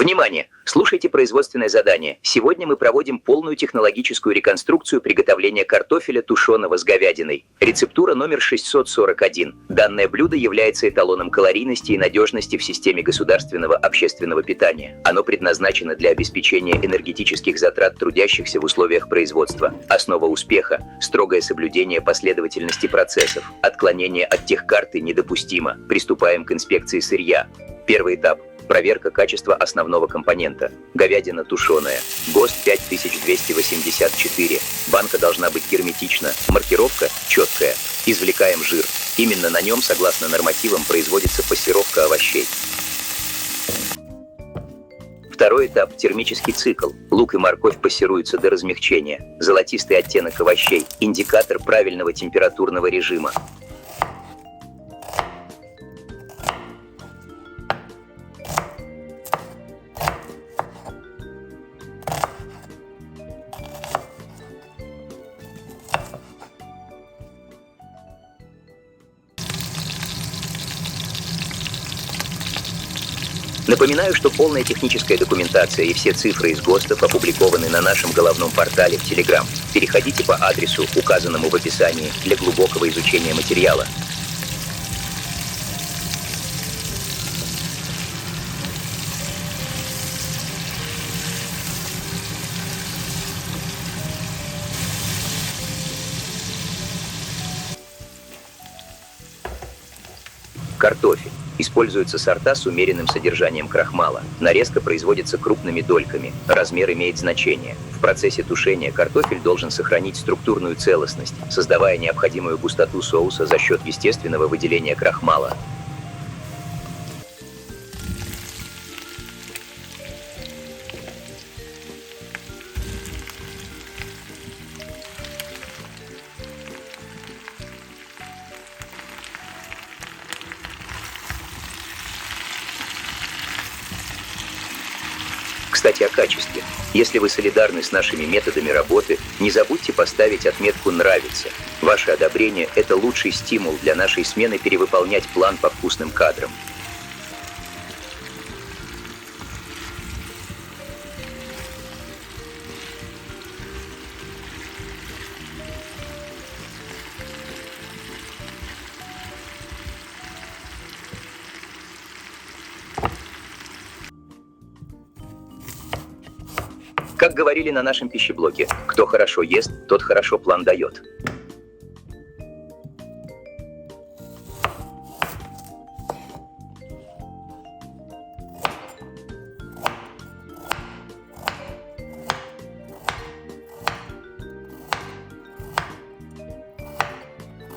Внимание! Слушайте производственное задание. Сегодня мы проводим полную технологическую реконструкцию приготовления картофеля, тушеного с говядиной. Рецептура номер 641. Данное блюдо является эталоном калорийности и надежности в системе государственного общественного питания. Оно предназначено для обеспечения энергетических затрат трудящихся в условиях производства. Основа успеха – строгое соблюдение последовательности процессов. Отклонение от техкарты недопустимо. Приступаем к инспекции сырья. Первый этап. Проверка качества основного компонента. Говядина тушеная. ГОСТ 5284. Банка должна быть герметична. Маркировка четкая. Извлекаем жир. Именно на нем, согласно нормативам, производится пассировка овощей. Второй этап – термический цикл. Лук и морковь пассируются до размягчения. Золотистый оттенок овощей – индикатор правильного температурного режима. Напоминаю, что полная техническая документация и все цифры из ГОСТов опубликованы на нашем головном портале в Telegram. Переходите по адресу, указанному в описании, для глубокого изучения материала. Картофель. Используются сорта с умеренным содержанием крахмала. Нарезка производится крупными дольками. Размер имеет значение. В процессе тушения картофель должен сохранить структурную целостность, создавая необходимую густоту соуса за счет естественного выделения крахмала. Кстати, о качестве. Если вы солидарны с нашими методами работы, не забудьте поставить отметку «Нравится». Ваше одобрение – это лучший стимул для нашей смены перевыполнять план по вкусным кадрам. Как говорили на нашем пищеблоке, кто хорошо ест, тот хорошо план дает.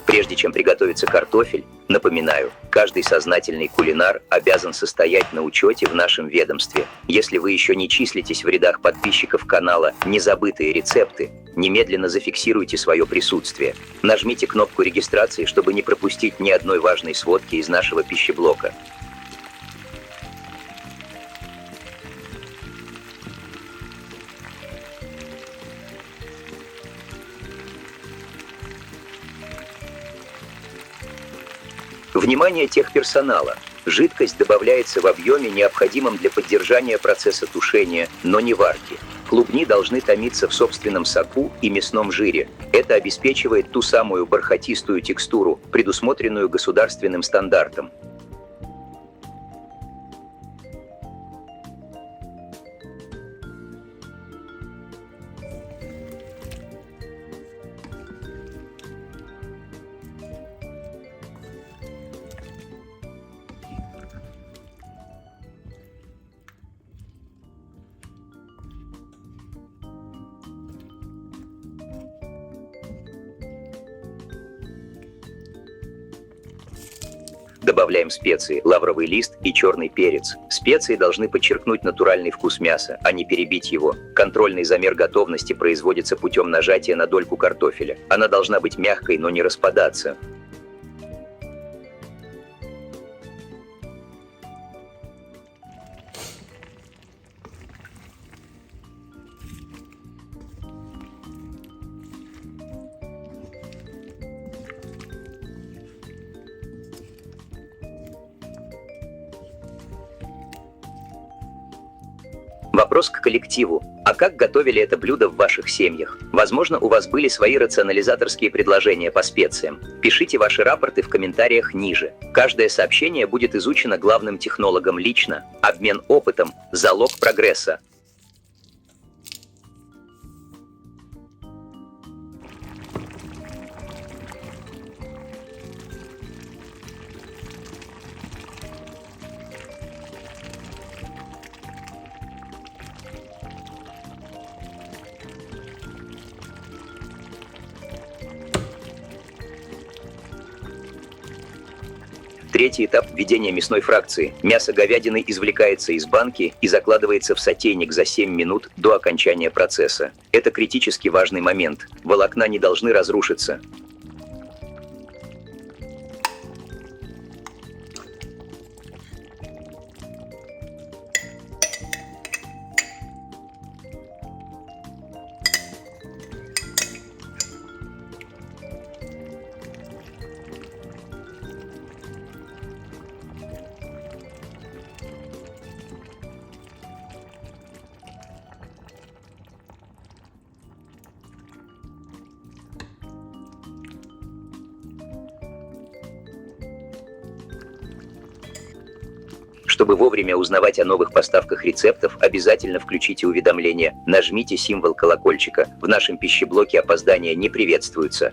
Прежде чем приготовится картофель, напоминаю, каждый сознательный кулинар обязан состоять на учете в нашем ведомстве. Если вы еще не числитесь в рядах подписчиков канала «Незабытые рецепты», немедленно зафиксируйте свое присутствие. Нажмите кнопку регистрации, чтобы не пропустить ни одной важной сводки из нашего пищеблока. Внимание техперсонала! Жидкость добавляется в объеме, необходимом для поддержания процесса тушения, но не варки. Клубни должны томиться в собственном соку и мясном жире. Это обеспечивает ту самую бархатистую текстуру, предусмотренную государственным стандартом. Добавляем специи, лавровый лист и черный перец. Специи должны подчеркнуть натуральный вкус мяса, а не перебить его. Контрольный замер готовности производится путем нажатия на дольку картофеля. Она должна быть мягкой, но не распадаться. Вопрос к коллективу. А как готовили это блюдо в ваших семьях? Возможно, у вас были свои рационализаторские предложения по специям. Пишите ваши рапорты в комментариях ниже. Каждое сообщение будет изучено главным технологом лично. Обмен опытом – залог прогресса. Третий этап введения мясной фракции. Мясо говядины извлекается из банки и закладывается в сотейник за 7 минут до окончания процесса. Это критически важный момент. Волокна не должны разрушиться. Чтобы вовремя узнавать о новых поставках рецептов, обязательно включите уведомления, нажмите символ колокольчика. В нашем пищеблоке опоздания не приветствуются.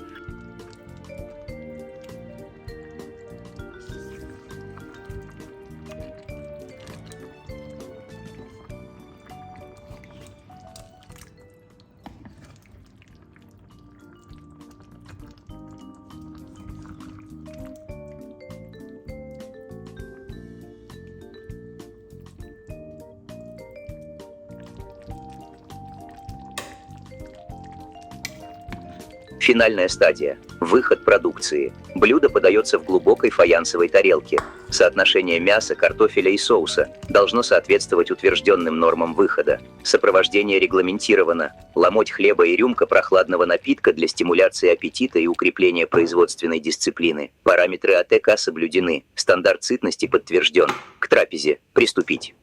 Финальная стадия. Выход продукции. Блюдо подается в глубокой фаянсовой тарелке. Соотношение мяса, картофеля и соуса должно соответствовать утвержденным нормам выхода. Сопровождение регламентировано. Ломоть хлеба и рюмка прохладного напитка для стимуляции аппетита и укрепления производственной дисциплины. Параметры АТК соблюдены. Стандарт сытности подтвержден. К трапезе приступить.